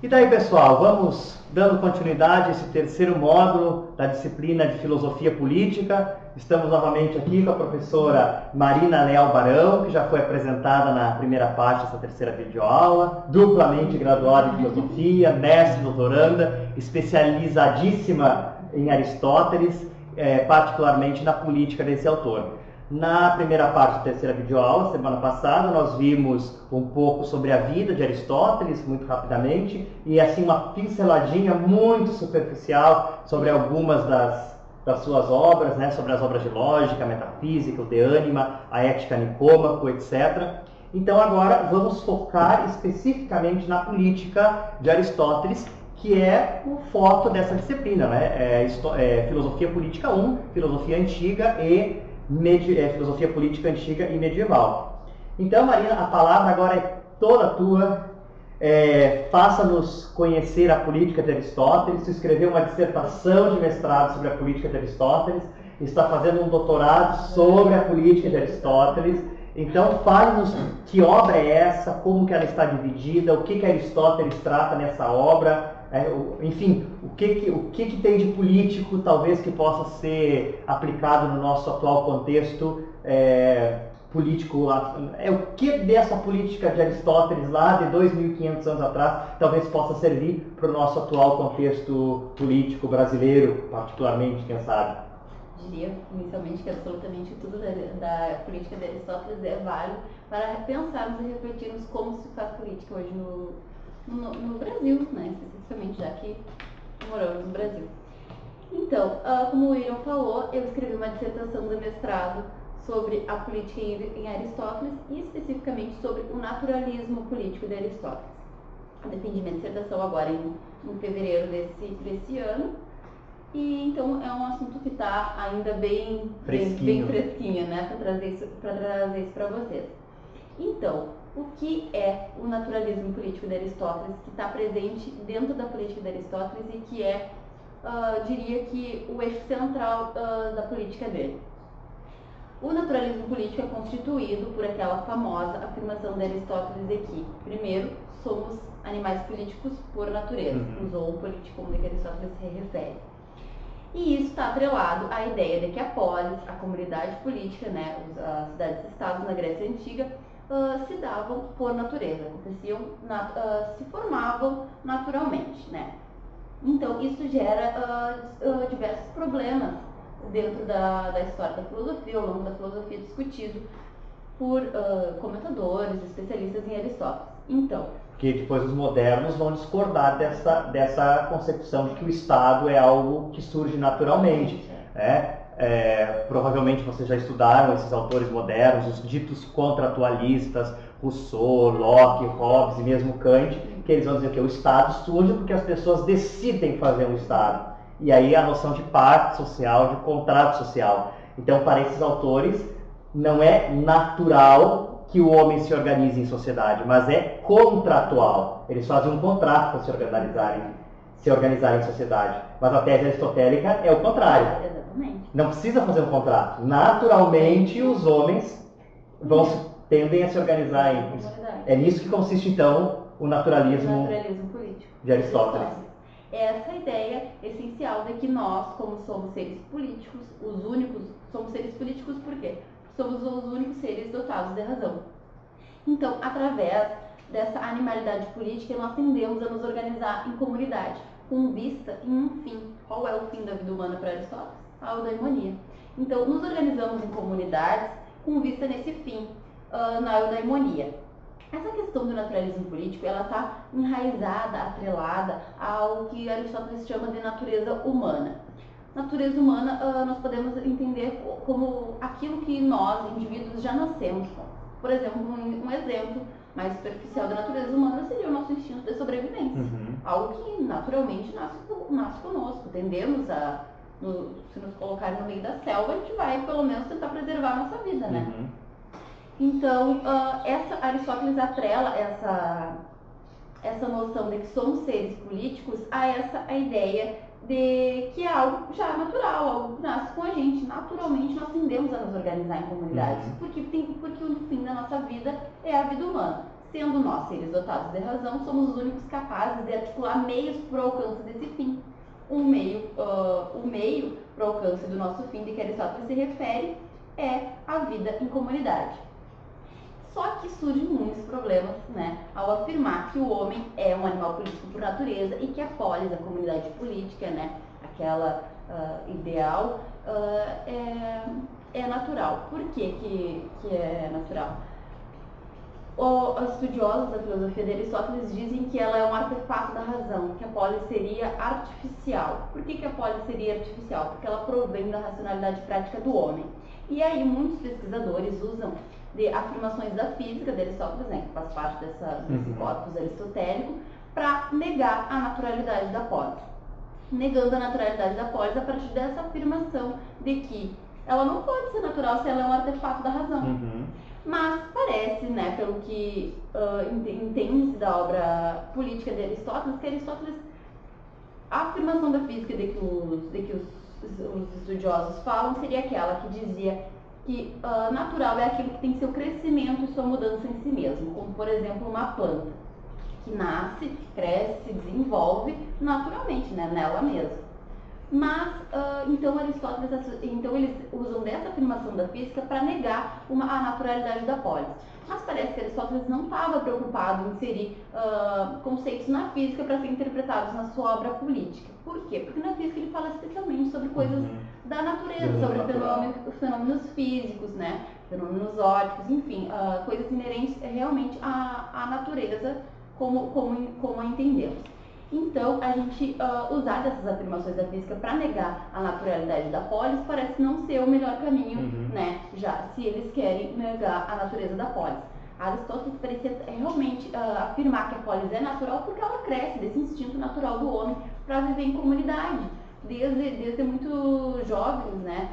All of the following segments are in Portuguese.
E daí, pessoal, vamos dando continuidade a esse terceiro módulo da disciplina de Filosofia Política. Estamos novamente aqui com a professora Marina Leal Barão, que já foi apresentada na primeira parte dessa terceira videoaula, duplamente graduada em Filosofia, mestre, doutoranda, especializadíssima em Aristóteles, particularmente na política desse autor. Na primeira parte da terceira videoaula, semana passada, nós vimos um pouco sobre a vida de Aristóteles, muito rapidamente, e assim uma pinceladinha muito superficial sobre algumas das suas obras, né, sobre as obras de lógica, metafísica, o De Anima, a Ética Nicômaco, etc. Então agora vamos focar especificamente na política de Aristóteles, que é o foco dessa disciplina, né? Filosofia Política 1, Filosofia Antiga e Filosofia Política Antiga e Medieval. Então, Marina, a palavra agora é toda tua. Faça-nos conhecer a política de Aristóteles. Você escreveu uma dissertação de mestrado sobre a política de Aristóteles, está fazendo um doutorado sobre a política de Aristóteles. Então, fale-nos que obra é essa, como que ela está dividida, o que Aristóteles trata nessa obra. Enfim, o que tem de político talvez que possa ser aplicado no nosso atual contexto político. O que dessa política de Aristóteles lá de 2.500 anos atrás talvez possa servir para o nosso atual contexto político brasileiro, particularmente, quem sabe? Diria inicialmente que absolutamente tudo da política de Aristóteles é válido para pensarmos e refletirmos como se faz política hoje no Brasil, né, especificamente, já que moramos no Brasil. Então, como o William falou, eu escrevi uma dissertação de mestrado sobre a política em Aristóteles e especificamente sobre o naturalismo político de Aristóteles. Eu defendi minha dissertação agora em fevereiro desse ano, e então é um assunto que está ainda bem fresquinho, né, para trazer isso para vocês. Então, o que é o naturalismo político de Aristóteles, que está presente dentro da política de Aristóteles e que é, diria que, o eixo central da política dele? O naturalismo político é constituído por aquela famosa afirmação de Aristóteles de que, primeiro, somos animais políticos por natureza, usou o politicum de que Aristóteles se refere. E isso está atrelado à ideia de que a polis, a comunidade política, né, as cidades-estados na Grécia Antiga, se davam por natureza, aconteciam, se formavam naturalmente, né? Então isso gera diversos problemas dentro da história da filosofia, ao longo da filosofia, discutido por comentadores, especialistas em Aristóteles. Então, que depois os modernos vão discordar dessa concepção de que o Estado é algo que surge naturalmente, né? Provavelmente vocês já estudaram esses autores modernos, os ditos contratualistas, Rousseau, Locke, Hobbes e mesmo Kant, que eles vão dizer que o Estado surge porque as pessoas decidem fazer um Estado. E aí a noção de parte social, de contrato social. Então, para esses autores, não é natural que o homem se organize em sociedade, mas é contratual. Eles fazem um contrato para se organizarem em sociedade. Mas a tese aristotélica é o contrário. Exatamente. Não precisa fazer um contrato. Naturalmente, os homens tendem a se organizar em... É nisso que consiste, então, o naturalismo político de Aristóteles. Essa ideia essencial de que nós, como somos seres políticos, somos seres políticos por quê? Somos os únicos seres dotados de razão. Então, através dessa animalidade política, nós tendemos a nos organizar em comunidade, com vista em um fim. Qual é o fim da vida humana para Aristóteles? A eudaimonia. Então, nos organizamos em comunidades com vista nesse fim, na eudaimonia. Essa questão do naturalismo político, ela está enraizada, atrelada ao que Aristóteles chama de natureza humana. Natureza humana nós podemos entender como aquilo que nós, indivíduos, já nascemos com. Por exemplo, um exemplo mais superficial da natureza humana seria o nosso instinto de sobrevivência. Algo que naturalmente nasce conosco. Tendemos se nos colocarem no meio da selva, a gente vai pelo menos tentar preservar a nossa vida, né? Então, Aristóteles atrela essa noção de que somos seres políticos a ideia de que é algo já natural, algo que nasce com a gente. Naturalmente, nós tendemos a nos organizar em comunidades, porque o fim da nossa vida é a vida humana. Sendo nós, seres dotados de razão, somos os únicos capazes de articular meios para o alcance desse fim. O meio para o alcance do nosso fim, de que Aristóteles se refere, é a vida em comunidade. Só que surgem muitos problemas, né, ao afirmar que o homem é um animal político por natureza e que a polis, a comunidade política, né, aquela ideal, é natural. Por que é natural? Os estudiosos da filosofia de Aristóteles dizem que ela é um artefato da razão, que a polis seria artificial. Por que a polis seria artificial? Porque ela provém da racionalidade prática do homem. E aí muitos pesquisadores usam de afirmações da física de Aristóteles, né, que faz parte desse corpus aristotélico, para negar a naturalidade da polis. Negando a naturalidade da polis a partir dessa afirmação de que ela não pode ser natural se ela é um artefato da razão. Mas parece, né, pelo que entende-se da obra política de Aristóteles, que Aristóteles, a afirmação da física de que os estudiosos falam seria aquela que dizia que natural é aquilo que tem seu crescimento e sua mudança em si mesmo, como por exemplo uma planta que nasce, cresce, se desenvolve naturalmente, né, nela mesma. Mas, então eles usam dessa afirmação da física para negar a naturalidade da polis. Mas parece que Aristóteles não estava preocupado em inserir conceitos na física para serem interpretados na sua obra política. Por quê? Porque na física ele fala especialmente sobre coisas da natureza, sobre fenômenos físicos, né? Fenômenos ópticos, enfim, coisas inerentes realmente à natureza como a entendemos. Então, a gente usar dessas afirmações da física para negar a naturalidade da polis parece não ser o melhor caminho, né? Já se eles querem negar a natureza da polis. Aristóteles parecia realmente afirmar que a polis é natural porque ela cresce desse instinto natural do homem para viver em comunidade. Desde muito jovens, né?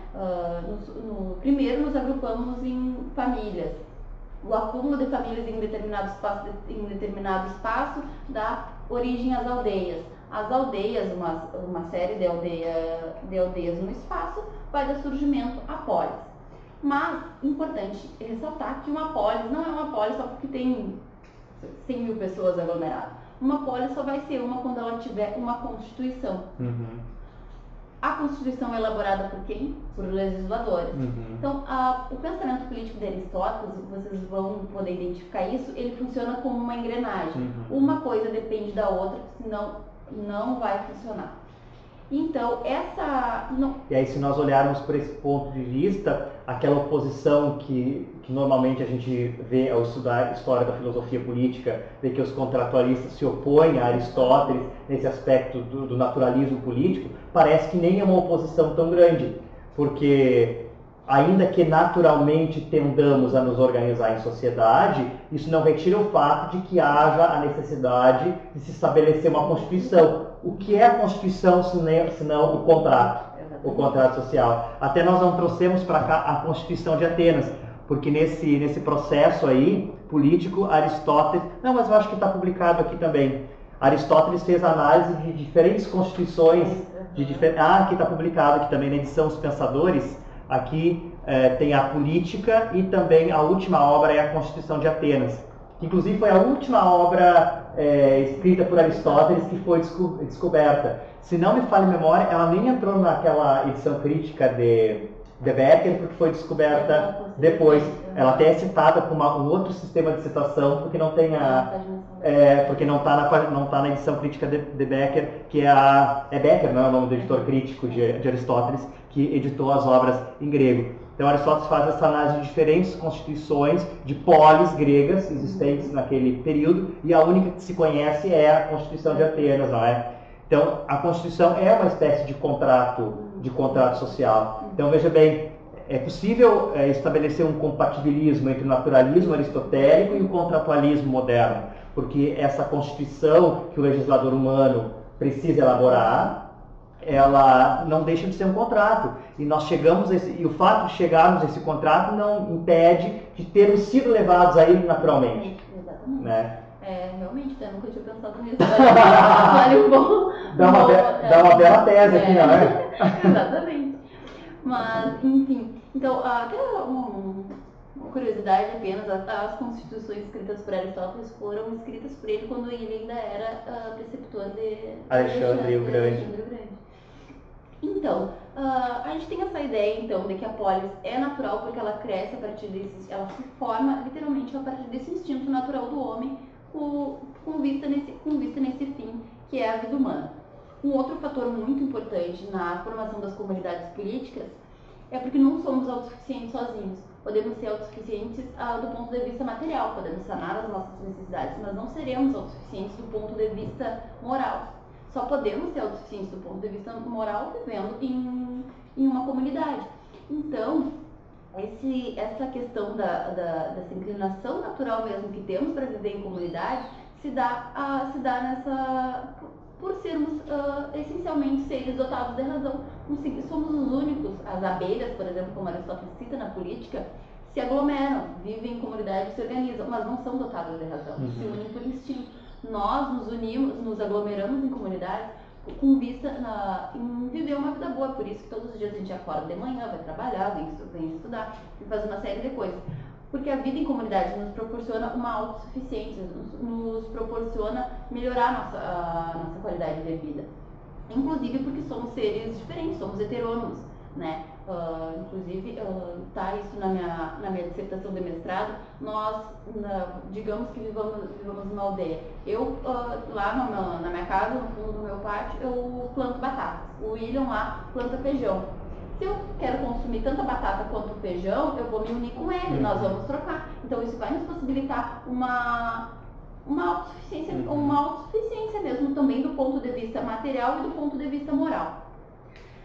Primeiro nos agrupamos em famílias. O acúmulo de famílias em determinado espaço dá origem às aldeias. As aldeias, uma série de aldeias no espaço, vai dar surgimento à polis. Mas, importante ressaltar que uma polis não é uma polis só porque tem 100 mil pessoas aglomeradas. Uma polis só vai ser uma quando ela tiver uma constituição. A Constituição é elaborada por quem? Por legisladores. Então, o pensamento político de Aristóteles, vocês vão poder identificar isso, ele funciona como uma engrenagem. Uma coisa depende da outra, senão não vai funcionar. Então, E aí, se nós olharmos por esse ponto de vista, aquela oposição que normalmente a gente vê ao estudar a história da filosofia política, de que os contratualistas se opõem a Aristóteles nesse aspecto do naturalismo político, parece que nem é uma oposição tão grande, porque ainda que naturalmente tendamos a nos organizar em sociedade, isso não retira o fato de que haja a necessidade de se estabelecer uma Constituição. O que é a Constituição senão o contrato social? Até nós não trouxemos para cá a Constituição de Atenas, porque nesse processo aí político, Aristóteles... Não, mas eu acho que está publicado aqui também. Aristóteles fez análise de diferentes constituições. Aqui está publicado, aqui também na edição Os Pensadores. Aqui tem a política e também a última obra é a Constituição de Atenas. Que inclusive foi a última obra escrita por Aristóteles que foi descoberta. Se não me falha a memória, ela nem entrou naquela edição crítica de Becker, porque foi descoberta depois. Ela até é citada com um outro sistema de citação, porque não tem porque não está na edição crítica de Becker, que é Becker, não é o nome do editor crítico de Aristóteles, que editou as obras em grego. Então Aristóteles faz essa análise de diferentes constituições de polis gregas existentes naquele período, e a única que se conhece é a Constituição de Atenas, não é? Então a Constituição é uma espécie de contrato social. Então veja bem, é possível estabelecer um compatibilismo entre o naturalismo aristotélico e o contratualismo moderno, porque essa Constituição que o legislador humano precisa elaborar, ela não deixa de ser um contrato. E nós e o fato de chegarmos a esse contrato não impede de termos sido levados a ele naturalmente. Exatamente. Né? Realmente, eu nunca tinha pensado nisso. Vale um bom. Dá uma bela tese aqui, não é? Exatamente. Mas, enfim. Então, até curiosidade apenas, as constituições escritas por Aristóteles foram escritas por ele quando ele ainda era preceptor de Alexandre o Grande. Então, a gente tem essa ideia, então, de que a polis é natural porque ela cresce a partir desse, ela se forma literalmente a partir desse instinto natural do homem com vista nesse fim, que é a vida humana. Um outro fator muito importante na formação das comunidades políticas é porque não somos autossuficientes sozinhos. Podemos ser autossuficientes do ponto de vista material, podemos sanar as nossas necessidades, mas não seremos autossuficientes do ponto de vista moral. Só podemos ser autossuficientes do ponto de vista moral vivendo em uma comunidade. Então, essa questão dessa inclinação natural mesmo que temos para viver em comunidade se dá por sermos essencialmente seres dotados de razão. Somos os únicos, as abelhas, por exemplo, como Aristóteles cita na política, se aglomeram, vivem em comunidade e se organizam, mas não são dotadas de razão, se unem por instinto. Nós nos unimos, nos aglomeramos em comunidades com vista em viver uma vida boa, por isso que todos os dias a gente acorda de manhã, vai trabalhar, vem estudar e faz uma série de coisas. Porque a vida em comunidade nos proporciona uma autossuficiência, nos proporciona melhorar a nossa qualidade de vida. Inclusive porque somos seres diferentes, somos heterônomos, né? Inclusive, tá isso na minha dissertação de mestrado. Nós, digamos que vivamos numa aldeia. Eu, lá na minha casa, no fundo do meu pátio, eu planto batatas. O William lá planta feijão. Se eu quero consumir tanta batata quanto feijão, eu vou me unir com ele, nós vamos trocar. Então isso vai nos possibilitar uma autossuficiência mesmo, também do ponto de vista material e do ponto de vista moral.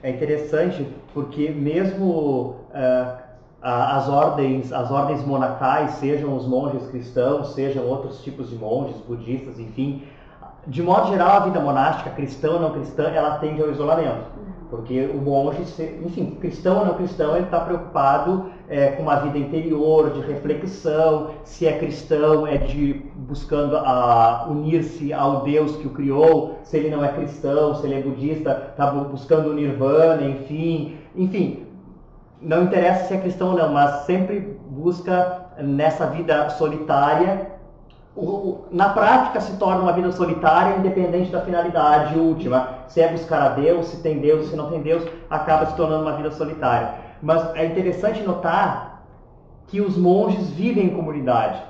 É interessante porque mesmo as ordens monacais, sejam os monges cristãos, sejam outros tipos de monges, budistas, enfim, de modo geral a vida monástica, cristã ou não cristã, ela tende ao isolamento. Porque o monge, enfim, cristão ou não cristão, ele está preocupado com uma vida interior, de reflexão. Se é cristão, é buscando unir-se ao Deus que o criou. Se ele não é cristão, se ele é budista, está buscando o nirvana, enfim. Não interessa se é cristão ou não, mas sempre busca nessa vida solitária. Na prática se torna uma vida solitária, independente da finalidade última. Se é buscar a Deus, se tem Deus, se não tem Deus, acaba se tornando uma vida solitária. Mas é interessante notar que os monges vivem em comunidade.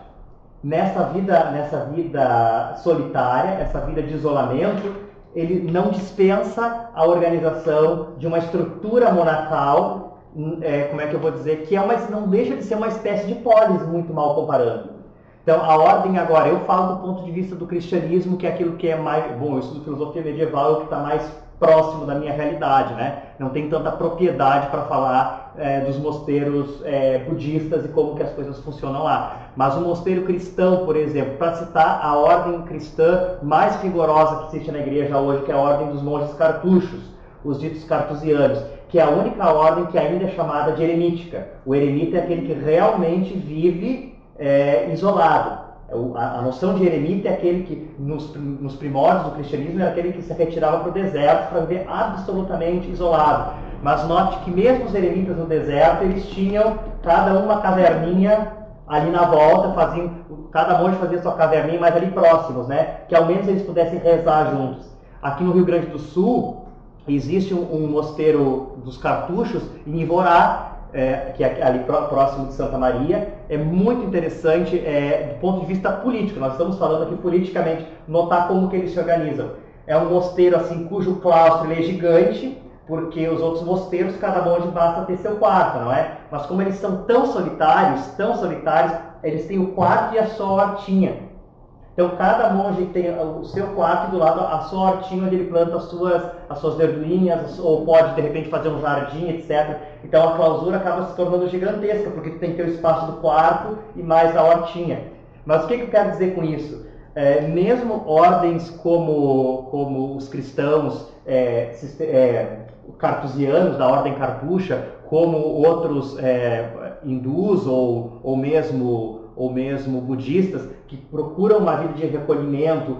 Nessa vida solitária, essa vida de isolamento, ele não dispensa a organização de uma estrutura monacal, como é que eu vou dizer, que não deixa de ser uma espécie de polis, muito mal comparando. Então, a ordem agora, eu falo do ponto de vista do cristianismo, que é aquilo que é mais... Bom, eu estudo filosofia medieval, é o que está mais próximo da minha realidade, né? Não tem tanta propriedade para falar dos mosteiros budistas e como que as coisas funcionam lá. Mas o mosteiro cristão, por exemplo, para citar a ordem cristã mais rigorosa que existe na igreja hoje, que é a ordem dos monges cartuchos, os ditos cartusianos, que é a única ordem que ainda é chamada de eremítica. O eremita é aquele que realmente vive isolado. A noção de eremita é aquele que, nos primórdios do cristianismo, era aquele que se retirava para o deserto para viver absolutamente isolado. Mas note que mesmo os eremitas no deserto, eles tinham cada uma caverninha ali na volta, cada monge fazia sua caverninha, mas ali próximos, né? Que ao menos eles pudessem rezar juntos. Aqui no Rio Grande do Sul, existe um mosteiro dos cartuchos em Ivorá, que é ali próximo de Santa Maria. É muito interessante do ponto de vista político. Nós estamos falando aqui politicamente, notar como que eles se organizam. É um mosteiro assim, cujo claustro é gigante, porque os outros mosteiros, cada monge basta ter seu quarto, não é? Mas como eles são tão solitários, eles têm o quarto e a sua hortinha. Então cada monge tem o seu quarto e do lado a sua hortinha, onde ele planta as suas verdurinhas, ou pode de repente fazer um jardim, etc. Então a clausura acaba se tornando gigantesca, porque tem que ter o espaço do quarto e mais a hortinha. Mas o que eu quero dizer com isso? Mesmo ordens como os cristãos cartusianos, da ordem cartucha, como outros hindus ou mesmo budistas, que procuram uma vida de recolhimento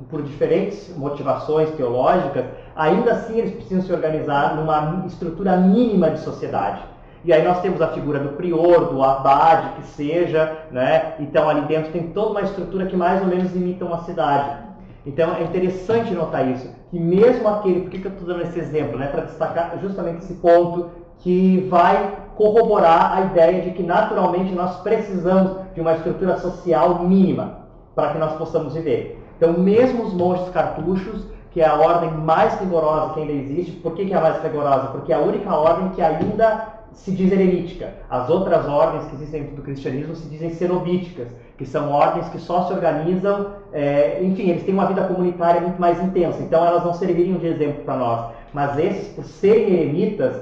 por diferentes motivações teológicas, ainda assim eles precisam se organizar numa estrutura mínima de sociedade. E aí nós temos a figura do prior, do abade, que seja, né? Então ali dentro tem toda uma estrutura que mais ou menos imita uma cidade. Então é interessante notar isso, que mesmo aquele, por que eu estou dando esse exemplo, né? Para destacar justamente esse ponto que vai corroborar a ideia de que naturalmente nós precisamos de uma estrutura social mínima para que nós possamos viver. Então mesmo os monges cartuchos, que é a ordem mais rigorosa que ainda existe, por que é a mais rigorosa? Porque é a única ordem que ainda se diz eremítica. As outras ordens que existem dentro do cristianismo se dizem cenobíticas, que são ordens que só se organizam, enfim, eles têm uma vida comunitária muito mais intensa, então elas não serviriam de exemplo para nós. Mas esses, por serem eremitas,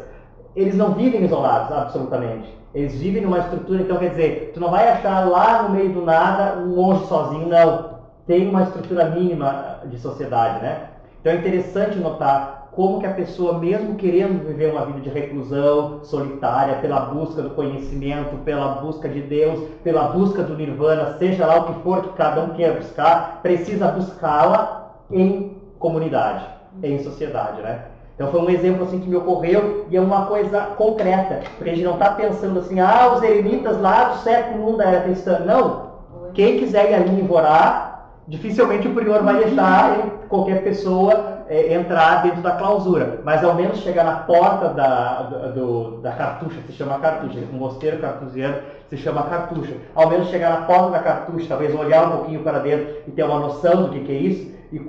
eles não vivem isolados, absolutamente. Eles vivem numa estrutura, então quer dizer, tu não vai achar lá no meio do nada um monge sozinho, não. Tem uma estrutura mínima de sociedade, né? Então é interessante notar como que a pessoa, mesmo querendo viver uma vida de reclusão, solitária, pela busca do conhecimento, pela busca de Deus, pela busca do nirvana, seja lá o que for que cada um queira buscar, precisa buscá-la em comunidade, em sociedade, né? Então foi um exemplo assim que me ocorreu e é uma coisa concreta, porque a gente não está pensando assim, os eremitas lá do século I da era cristã. Não, quem quiser ir ali em Vorá, dificilmente o prior vai deixar qualquer pessoa entrar dentro da clausura, mas ao menos chegar na porta da cartucha, se chama cartucha, um mosteiro cartusiano se chama cartucha, ao menos chegar na porta da cartucha, talvez olhar um pouquinho para dentro e ter uma noção do que é isso, e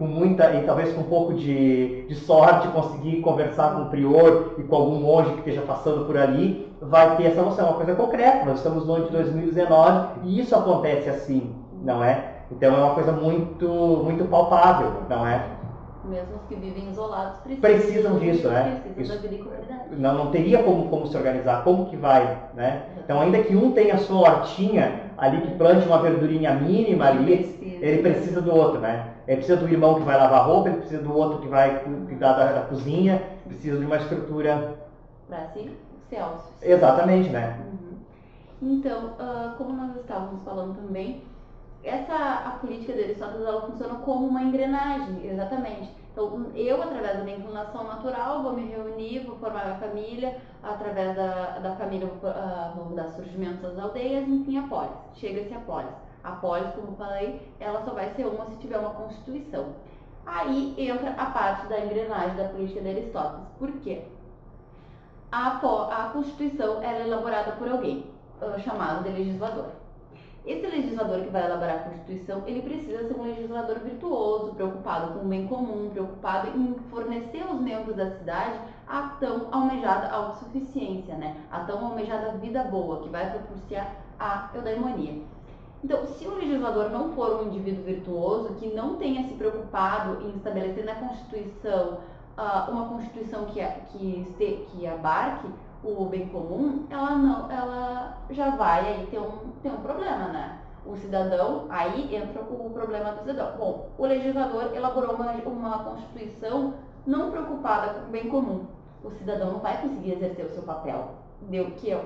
talvez com um pouco de sorte conseguir conversar com o prior e com algum monge que esteja passando por ali, vai ter essa noção, uma coisa concreta. Nós estamos no ano de 2019 e isso acontece assim, não é? Então é uma coisa muito, muito palpável, não é? Mesmo os que vivem isolados precisam disso, né? Precisam da vida em comunidade. Não teria como se organizar, como que vai, né? Então ainda que um tenha a sua hortinha ali, que plante uma verdurinha mínima ali, ele precisa do outro, né? Ele precisa do irmão que vai lavar roupa, ele precisa do outro que vai cuidar da cozinha, precisa de uma estrutura... Para si, ser autossuficiente. Exatamente, né? Então, como nós estávamos falando também, a política de Aristóteles, ela funciona como uma engrenagem, exatamente. Então, eu, através da minha inclinação natural, vou me reunir, vou formar minha família, através da família vou dar surgimento às aldeias, enfim, a polis. Chega-se a polis. A polis, como falei, ela só vai ser uma se tiver uma constituição. Aí entra a parte da engrenagem da política de Aristóteles. Por quê? A constituição ela é elaborada por alguém, chamado de legislador. Esse legislador que vai elaborar a Constituição, ele precisa ser um legislador virtuoso, preocupado com o bem comum, preocupado em fornecer aos membros da cidade a tão almejada autossuficiência, né? A tão almejada vida boa, que vai propiciar a eudaimonia. Então, se o legislador não for um indivíduo virtuoso, que não tenha se preocupado em estabelecer na Constituição uma Constituição que abarque o bem comum, ela já vai aí ter um problema, né? O cidadão, aí entra o problema do cidadão. Bom, o legislador elaborou uma Constituição não preocupada com o bem comum. O cidadão não vai conseguir exercer o seu papel.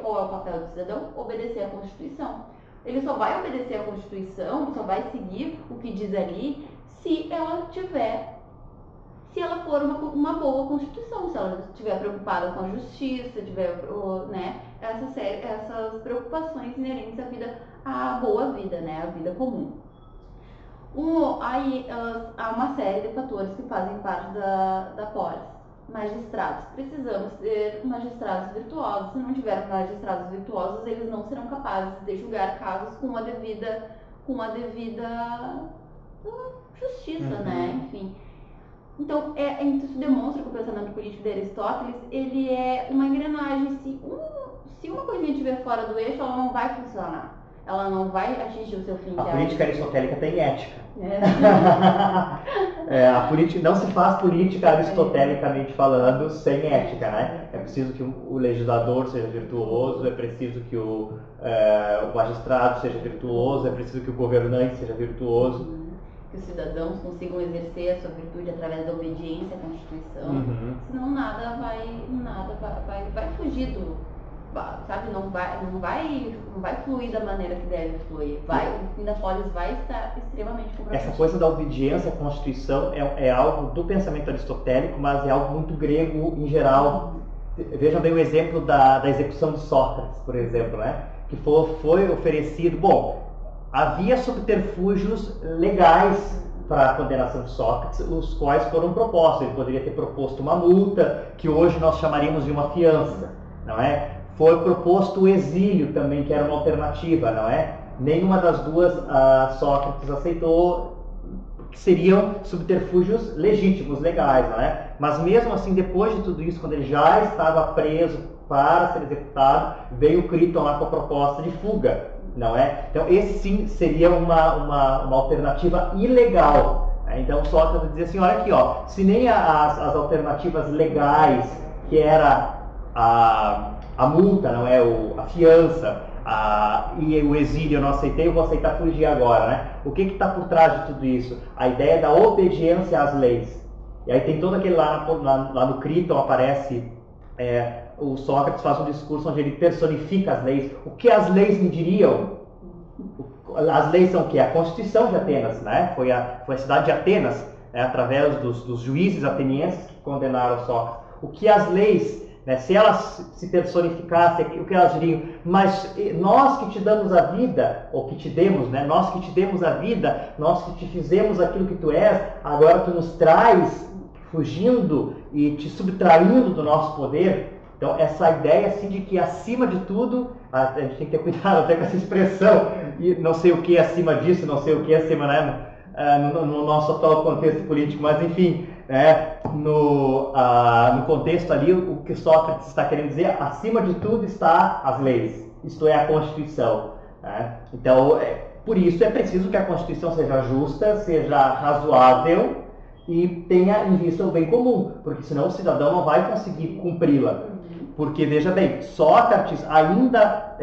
Qual é o papel do cidadão? Obedecer à Constituição. Ele só vai obedecer à Constituição, só vai seguir o que diz ali, se ela for uma boa Constituição, se ela estiver preocupada com a justiça, tiver, né, essas preocupações inerentes à boa vida, né, à vida comum. Aí há uma série de fatores que fazem parte da polis. Magistrados. Precisamos ter magistrados virtuosos. Se não tivermos magistrados virtuosos, eles não serão capazes de julgar casos com a devida justiça, né, enfim. Então, isso demonstra que o pensamento político de Aristóteles, ele é uma engrenagem. Se uma coisinha estiver fora do eixo, ela não vai funcionar. Ela não vai atingir o seu fim. A política aristotélica tem ética. É. A política, não se faz política aristotelicamente falando sem ética, né? É preciso que o legislador seja virtuoso, é preciso que o magistrado seja virtuoso, é preciso que o governante seja virtuoso. Que os cidadãos consigam exercer a sua virtude através da obediência à Constituição, senão nada vai fugir sabe, não vai fluir da maneira que deve fluir. O fim da polis vai estar extremamente comprometido. Essa coisa da obediência à Constituição é algo do pensamento aristotélico, mas é algo muito grego em geral. Vejam bem o exemplo da execução de Sócrates, por exemplo, né? Que foi oferecido. Bom, havia subterfúgios legais para a condenação de Sócrates, os quais foram propostos. Ele poderia ter proposto uma multa, que hoje nós chamaríamos de uma fiança, não é? Foi proposto o exílio também, que era uma alternativa, não é? Nenhuma das duas Sócrates aceitou, que seriam subterfúgios legítimos, legais, não é? Mas mesmo assim, depois de tudo isso, quando ele já estava preso para ser executado, veio o Críton lá com a proposta de fuga, não é? Então esse sim seria uma alternativa ilegal. Né? Então Sócrates dizia assim, olha aqui, ó, se nem as alternativas legais, que era a multa, não é? A fiança, e o exílio eu não aceitei, eu vou aceitar fugir agora, né? O que está por trás de tudo isso? A ideia da obediência às leis. E aí tem todo aquele lá no Críton aparece, o Sócrates faz um discurso onde ele personifica as leis. O que as leis me diriam? As leis são o quê? A Constituição de Atenas, né? Foi a cidade de Atenas, através dos juízes atenienses que condenaram Sócrates. O que as leis, né, se elas se personificassem, o que elas diriam? Mas nós que te damos a vida, ou que te demos, né? Nós que te demos a vida, nós que te fizemos aquilo que tu és, agora tu nos traz fugindo e te subtraindo do nosso poder. Então essa ideia assim de que acima de tudo, a gente tem que ter cuidado até com essa expressão, e não sei o que é acima disso, não sei o que é acima, né, no nosso atual contexto político, mas enfim, no contexto ali, o que Sócrates está querendo dizer, acima de tudo está as leis, isto é, a Constituição. Né? Então, por isso é preciso que a Constituição seja justa, seja razoável e tenha em vista o bem comum, porque senão o cidadão não vai conseguir cumpri-la. Porque, veja bem, Sócrates ainda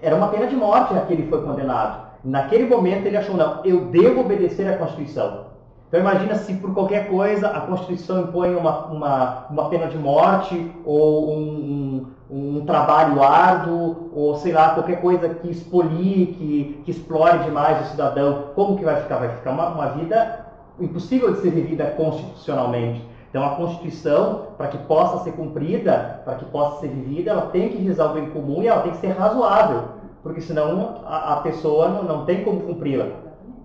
era uma pena de morte a que ele foi condenado. Naquele momento ele achou, não, eu devo obedecer à Constituição. Então imagina se por qualquer coisa a Constituição impõe uma pena de morte ou um trabalho árduo ou sei lá, qualquer coisa que expolie, que explore demais o cidadão. Como que vai ficar? Vai ficar uma vida impossível de ser vivida constitucionalmente. Então a Constituição, para que possa ser cumprida, para que possa ser vivida, ela tem que visar o bem comum e ela tem que ser razoável, porque senão a pessoa não tem como cumpri-la.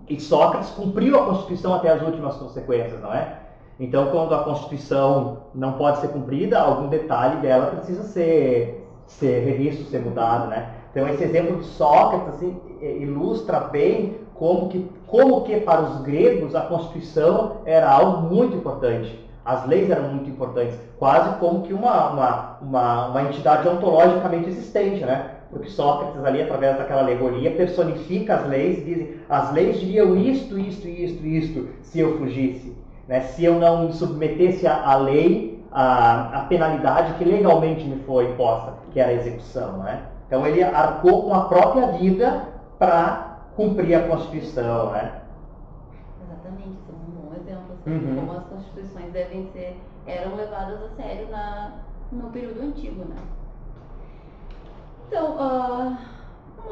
E Sócrates cumpriu a Constituição até as últimas consequências, não é? Então, quando a Constituição não pode ser cumprida, algum detalhe dela precisa ser revisto, ser mudado, né? Então, esse exemplo de Sócrates assim, ilustra bem como que para os gregos a Constituição era algo muito importante. As leis eram muito importantes, quase como que uma entidade ontologicamente existente, né? Porque Sócrates ali, através daquela alegoria, personifica as leis e diz, as leis diriam isto, se eu fugisse. Né? Se eu não me submetesse à lei, à penalidade que legalmente me foi imposta, que era a execução. Né? Então ele arcou com a própria vida para cumprir a Constituição. Né? Exatamente, isso é um bom exemplo assim, como as constituições eram levadas a sério no período antigo. Né? Então, as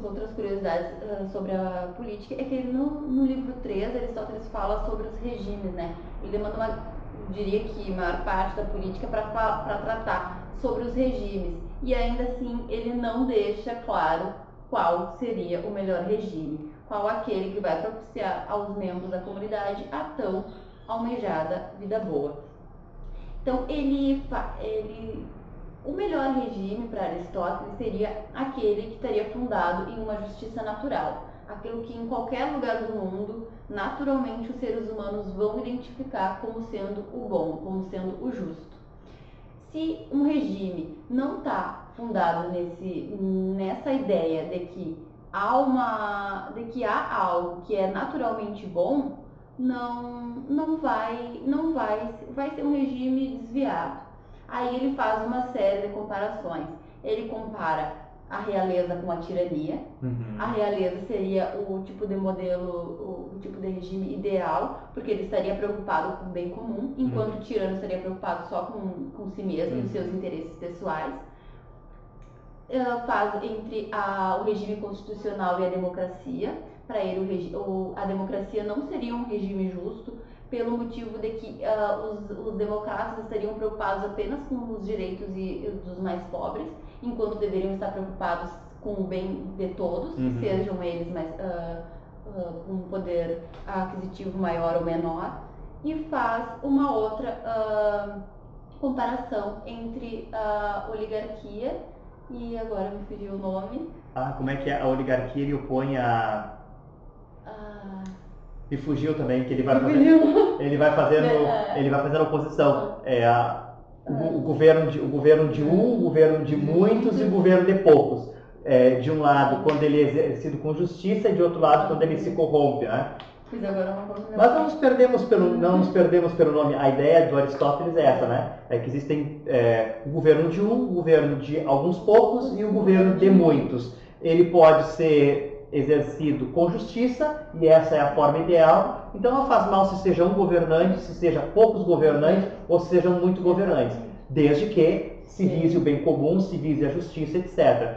outras curiosidades sobre a política é que no livro 3 Aristóteles fala sobre os regimes, né? Ele demanda diria que a maior parte da política para tratar sobre os regimes, e ainda assim ele não deixa claro qual seria o melhor regime, qual aquele que vai propiciar aos membros da comunidade a tão almejada vida boa. Então o melhor regime para Aristóteles seria aquele que estaria fundado em uma justiça natural, aquilo que em qualquer lugar do mundo, naturalmente os seres humanos vão identificar como sendo o bom, como sendo o justo. Se um regime não está fundado nessa ideia de que há algo que é naturalmente bom, vai ser um regime desviado. Aí ele faz uma série de comparações. Ele compara a realeza com a tirania. A realeza seria o tipo de modelo, o tipo de regime ideal, porque ele estaria preocupado com o bem comum, enquanto o tirano estaria preocupado só com si mesmo e os seus interesses pessoais. Ela faz entre o regime constitucional e a democracia. Para ele, a democracia não seria um regime justo, pelo motivo de que os democratas estariam preocupados apenas com os direitos dos mais pobres, enquanto deveriam estar preocupados com o bem de todos, sejam eles mais, com um poder aquisitivo maior ou menor, e faz uma outra comparação entre a oligarquia e agora me fugiu o nome. Como é que é? A oligarquia ele opõe a... Me fugiu também, que ele vai fazendo oposição. O governo de um, o governo de muitos e o governo de poucos. De um lado, quando ele é exercido com justiça, e de outro lado, quando ele se corrompe, né? Mas não nos perdemos pelo nome. A ideia do Aristóteles é essa, né? É que existem o governo de um, o governo de alguns poucos e o governo de muitos. Ele pode ser exercido com justiça, e essa é a forma ideal. Então não faz mal se seja um governante, se seja poucos governantes ou se sejam muitos governantes, desde que se vise o bem comum, se vise a justiça, etc.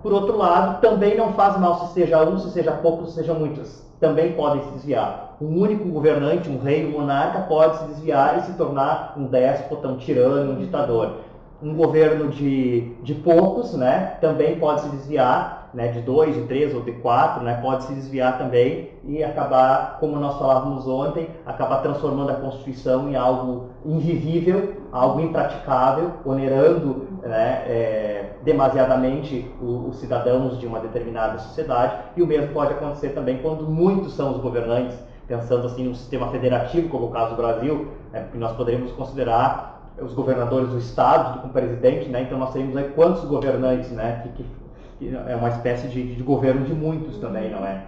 Por outro lado, também não faz mal se seja um, se seja poucos, se sejam muitos. Também podem se desviar. Um único governante, um rei, um monarca, pode se desviar e se tornar um déspota, um tirano, um ditador. Um governo de poucos, né, também pode se desviar, né, de 2, de 3 ou de 4, né, pode se desviar também e acabar, como nós falávamos ontem, acabar transformando a Constituição em algo invivível, algo impraticável, onerando, né, demasiadamente os cidadãos de uma determinada sociedade. E o mesmo pode acontecer também quando muitos são os governantes, pensando assim num sistema federativo, como o caso do Brasil, porque nós poderíamos considerar os governadores do estado com o presidente, né? Então nós teríamos aí quantos governantes, né? Que é uma espécie de governo de muitos também, não é?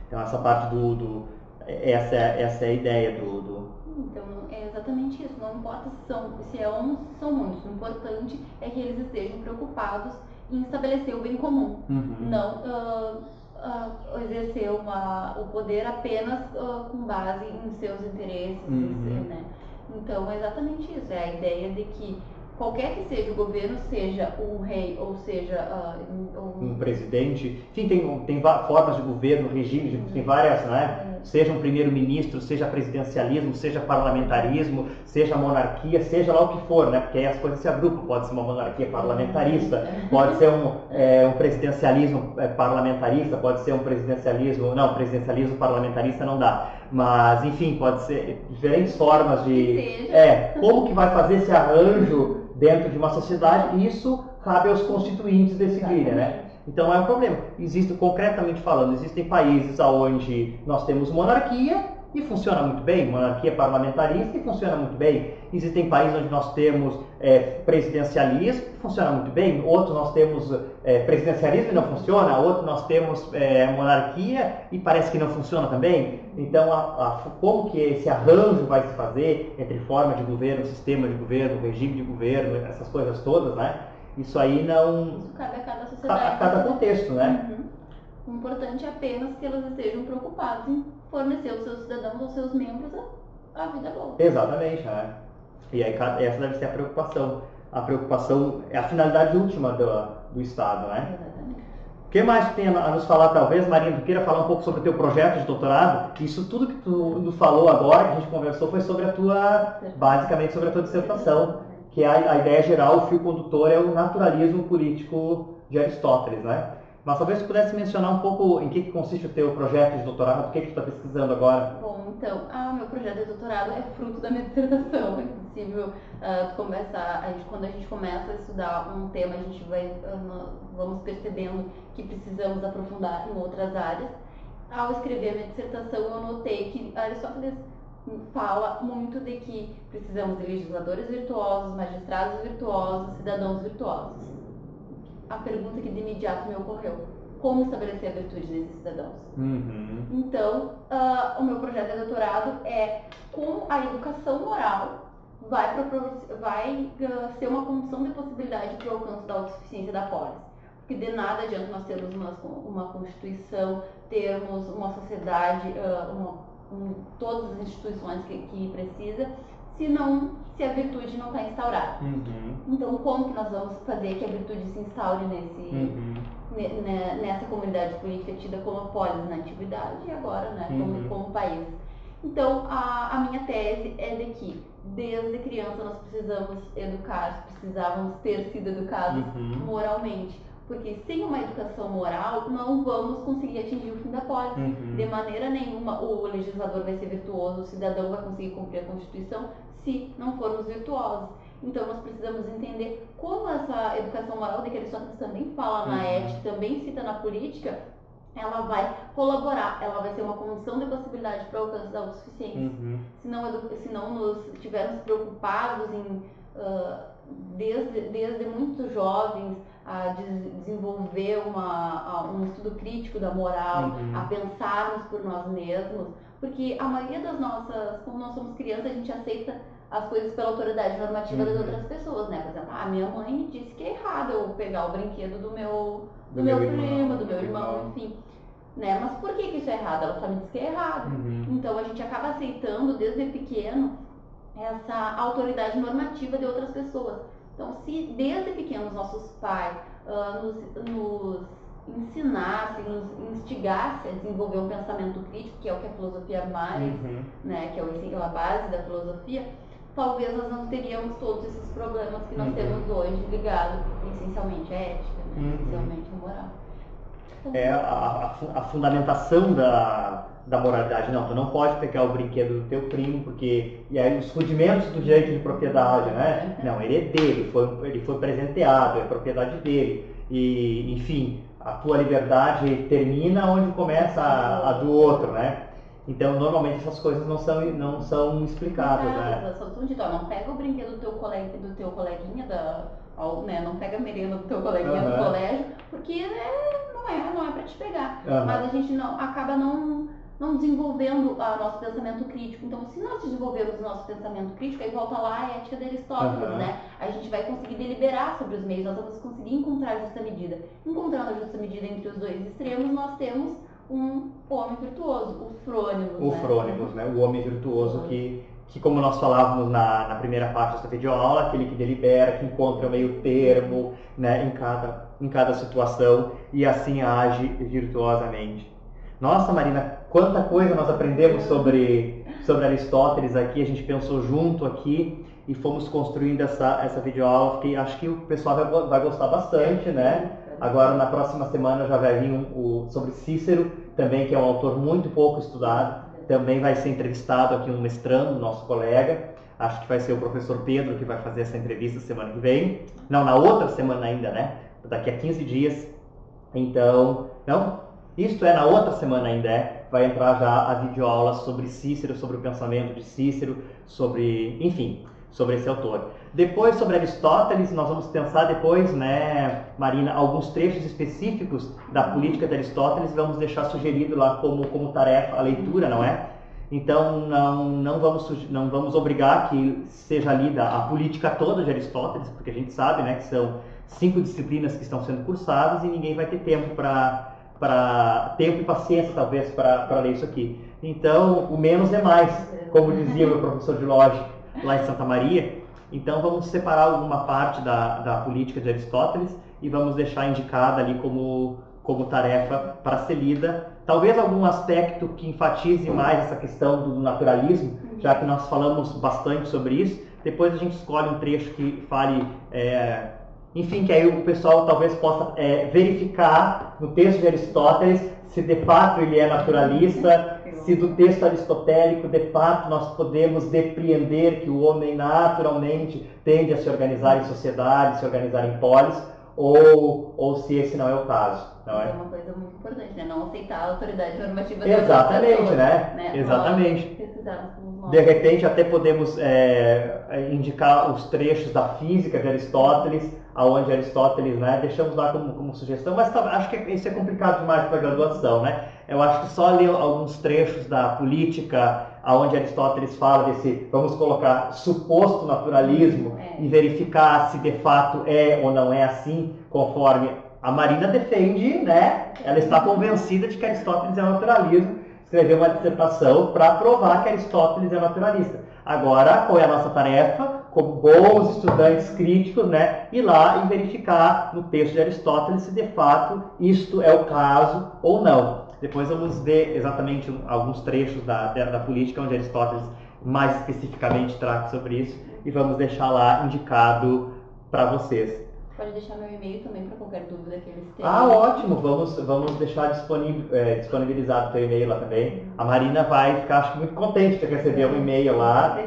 Então essa parte essa é a ideia do... Então é exatamente isso. Não importa se é um, se são muitos. O importante é que eles estejam preocupados em estabelecer o bem comum, não exercer o poder apenas com base em seus interesses, né? Então, é exatamente isso. É a ideia de que qualquer que seja o governo, seja um rei ou seja um presidente, enfim, tem formas de governo, regimes, tem várias, né? Seja um primeiro-ministro, seja presidencialismo, seja parlamentarismo, seja monarquia, seja lá o que for, né? Porque aí as coisas se agrupam. Pode ser uma monarquia parlamentarista, pode ser um presidencialismo parlamentarista, pode ser um presidencialismo... Não, presidencialismo parlamentarista não dá. Mas, enfim, pode ser diferentes formas de... como que vai fazer esse arranjo dentro de uma sociedade, isso cabe aos constituintes decidirem, né? Então é um problema. Concretamente falando, existem países onde nós temos monarquia e funciona muito bem, monarquia parlamentarista e funciona muito bem. Existem países onde nós temos presidencialismo e funciona muito bem, outros nós temos presidencialismo e não funciona, outros nós temos monarquia e parece que não funciona também. Então, como que esse arranjo vai se fazer entre forma de governo, sistema de governo, regime de governo, essas coisas todas, né? Isso aí não... Isso cabe a cada sociedade. A cada contexto, né? O importante é apenas que elas estejam preocupadas em fornecer aos seus cidadãos, aos seus membros, a vida boa. Exatamente, né? E aí essa deve ser a preocupação. A preocupação é a finalidade última do Estado, né? Exatamente. O que mais tem a nos falar, talvez, Marina? Tu queira falar um pouco sobre o teu projeto de doutorado? Isso tudo que tu nos falou agora, que a gente conversou, foi sobre basicamente sobre a tua dissertação, que a ideia geral, o fio condutor é o naturalismo político de Aristóteles, né? Mas talvez tu pudesse mencionar um pouco em que consiste o teu projeto de doutorado, o que tu está pesquisando agora? Bom, então, o meu projeto de doutorado é fruto da minha dissertação. É possível quando a gente começa a estudar um tema, a gente vamos percebendo que precisamos aprofundar em outras áreas. Ao escrever a minha dissertação, eu notei que Aristóteles fala muito de que precisamos de legisladores virtuosos, magistrados virtuosos, cidadãos virtuosos. A pergunta que de imediato me ocorreu: como estabelecer a virtude desses cidadãos? Então, o meu projeto de doutorado é como a educação moral vai ser uma condição de possibilidade para o alcance da autossuficiência da polis. Porque de nada adianta nós termos uma Constituição, termos uma sociedade, todas as instituições que precisa, se a virtude não está instaurada. Então, como que nós vamos fazer que a virtude se instaure nessa comunidade política tida como a polis na antiguidade e agora, né, como país? Então, a minha tese é de que, desde criança, nós precisamos educar, precisávamos ter sido educados moralmente. Porque sem uma educação moral, não vamos conseguir atingir o fim da polis. De maneira nenhuma, o legislador vai ser virtuoso, o cidadão vai conseguir cumprir a Constituição, se não formos virtuosos. Então, nós precisamos entender como essa educação moral, de que Aristóteles também fala na ética, também cita na política, ela vai colaborar, ela vai ser uma condição de possibilidade para alcançar o suficiente. Se não nos tivermos preocupados em, desde muito jovens, a desenvolver um estudo crítico da moral, a pensarmos por nós mesmos, porque a maioria das nossas, como nós somos crianças, a gente aceita as coisas pela autoridade normativa das outras pessoas, né? Por exemplo, a minha mãe me disse que é errado eu pegar o brinquedo do meu primo, do meu irmão, enfim. Né? Mas por que isso é errado? Ela só me disse que é errado. Então a gente acaba aceitando desde pequeno essa autoridade normativa de outras pessoas. Então, se desde pequenos nossos pais nos ensinassem, nos instigassem a desenvolver um pensamento crítico, que é o que a filosofia mais, né, que é a base da filosofia, talvez nós não teríamos todos esses problemas que nós temos hoje, ligados essencialmente à ética, né, essencialmente à moral. A fundamentação da moralidade. Não, tu não pode pegar o brinquedo do teu primo, porque... E aí os rudimentos do direito de propriedade, né? Não, ele é dele, ele foi presenteado, é propriedade dele. E, enfim, a tua liberdade termina onde começa a do outro, né? Então, normalmente essas coisas não são explicadas, né? Não pega o brinquedo do teu coleguinha, né? Não pega a merenda do teu coleguinha do colégio, porque não é para te pegar. Mas a gente acaba não desenvolvendo o nosso pensamento crítico. Então, se nós desenvolvermos o nosso pensamento crítico, aí volta lá a ética de Aristóteles, né? A gente vai conseguir deliberar sobre os meios, nós vamos conseguir encontrar a justa medida. Encontrando a justa medida entre os dois extremos, nós temos um homem virtuoso, o Frônimos. O Frônimos, né? O homem virtuoso que como nós falávamos na primeira parte dessa videoaula, aquele que delibera, que encontra o meio termo, né, em cada situação e assim age virtuosamente. Nossa, Marina, quanta coisa nós aprendemos sobre Aristóteles aqui, a gente pensou junto aqui e fomos construindo essa videoaula, que acho que o pessoal vai gostar bastante, né? Agora, na próxima semana, já vai vir sobre Cícero, também, que é um autor muito pouco estudado. Também vai ser entrevistado aqui um mestrando, nosso colega. Acho que vai ser o professor Pedro que vai fazer essa entrevista semana que vem. Não, na outra semana ainda, né? Daqui a 15 dias. Então, isto é, na outra semana ainda vai entrar já a videoaula sobre Cícero, sobre o pensamento de Cícero, sobre esse autor. Depois, sobre Aristóteles, nós vamos pensar depois, né, Marina, alguns trechos específicos da política de Aristóteles, vamos deixar sugerido lá como tarefa a leitura, não é? Então, não vamos obrigar que seja lida a política toda de Aristóteles, porque a gente sabe, né, que são 5 disciplinas que estão sendo cursadas e ninguém vai ter tempo tempo e paciência, talvez, para ler isso aqui. Então, o menos é mais, como dizia o meu professor de lógica lá em Santa Maria. Então, vamos separar alguma parte da política de Aristóteles e vamos deixar indicada ali como tarefa para ser lida. Talvez algum aspecto que enfatize mais essa questão do naturalismo, já que nós falamos bastante sobre isso. Depois a gente escolhe um trecho que fale... que aí o pessoal talvez possa verificar no texto de Aristóteles se de fato ele é naturalista, se do texto aristotélico de fato nós podemos depreender que o homem naturalmente tende a se organizar em sociedade, se organizar em polis, ou se esse não é o caso. Não é? É uma coisa muito importante, né? Não aceitar a autoridade normativa. Exatamente, né? Exatamente. De repente até podemos indicar os trechos da física de Aristóteles, aonde Aristóteles, né, deixamos lá como sugestão, mas acho que isso é complicado demais para a graduação, né? Eu acho que só ler alguns trechos da política, aonde Aristóteles fala desse, vamos colocar, suposto naturalismo e verificar se de fato é ou não é assim, conforme a Marina defende, né? Ela está convencida de que Aristóteles é naturalismo, escreveu uma dissertação para provar que Aristóteles é naturalista. Agora, qual é a nossa tarefa? Como bons estudantes críticos, né? Ir lá e verificar no texto de Aristóteles se de fato isto é o caso ou não. Depois vamos ver exatamente alguns trechos da política, onde Aristóteles mais especificamente trata sobre isso, e vamos deixar lá indicado para vocês. Pode deixar meu e-mail também para qualquer dúvida que eles tenham. Ah, ótimo! Vamos deixar disponibilizado o teu e-mail lá também. A Marina vai ficar, acho que, muito contente de receber um e-mail lá.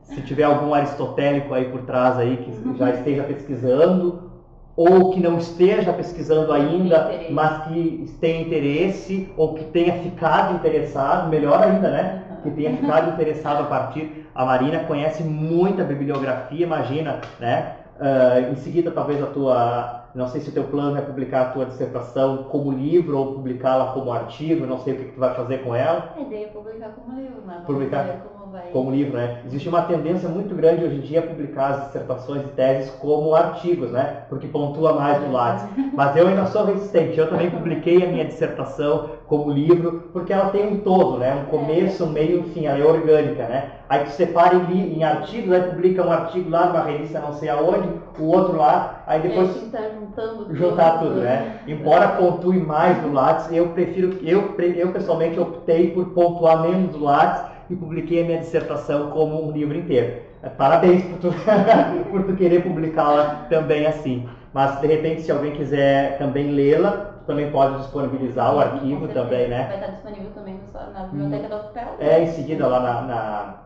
Se tiver algum aristotélico aí por trás aí que já esteja pesquisando, ou que não esteja pesquisando ainda, mas que tenha interesse, ou que tenha ficado interessado, melhor ainda, né? Que tenha ficado interessado a partir. A Marina conhece muita bibliografia, imagina, né? Em seguida, talvez não sei se o teu plano é publicar a tua dissertação como livro ou publicá-la como artigo, não sei o que tu vai fazer com ela. A ideia é publicar como livro, mas publicar como vai... como livro, né? Existe uma tendência muito grande hoje em dia a publicar as dissertações e teses como artigos, né? Porque pontua mais do Lattes. Mas eu ainda sou resistente. Eu também publiquei a minha dissertação como livro, porque ela tem um todo, né? Um começo, um meio, enfim, ela é orgânica, né? Aí tu separa em artigos, aí publica um artigo lá numa revista não sei aonde, o outro lá, aí depois tá juntando juntar tudo, né? Embora pontue mais do Lattes, eu pessoalmente optei por pontuar menos do Lattes e publiquei a minha dissertação como um livro inteiro. Parabéns por tu, por tu querer publicá-la também assim. Mas de repente, se alguém quiser também lê-la, tu também pode disponibilizar o arquivo também, né? Vai estar disponível também na biblioteca da UFPEL. Em seguida lá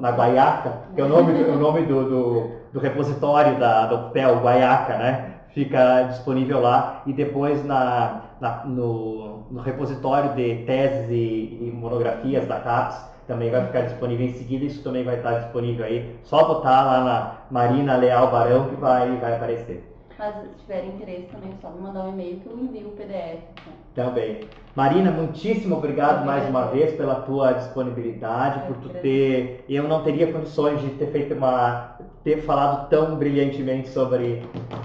na Guaiaca, que é o nome do repositório da UFPEL, Guaiaca, né? Fica disponível lá, e depois no repositório de teses e monografias da CAPES também vai ficar disponível em seguida. Isso também vai estar disponível aí, só botar lá na Marina Leal Barão que vai aparecer. Mas se tiverem interesse também é só me mandar um e-mail que eu envio o PDF. Também. Marina, muitíssimo obrigado mais uma vez pela tua disponibilidade, por tu ter... Eu não teria condições de ter falado tão brilhantemente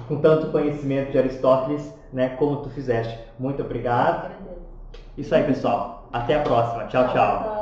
com tanto conhecimento de Aristóteles, né, como tu fizeste. Muito obrigado. Isso aí, pessoal. Até a próxima. Tchau, tchau.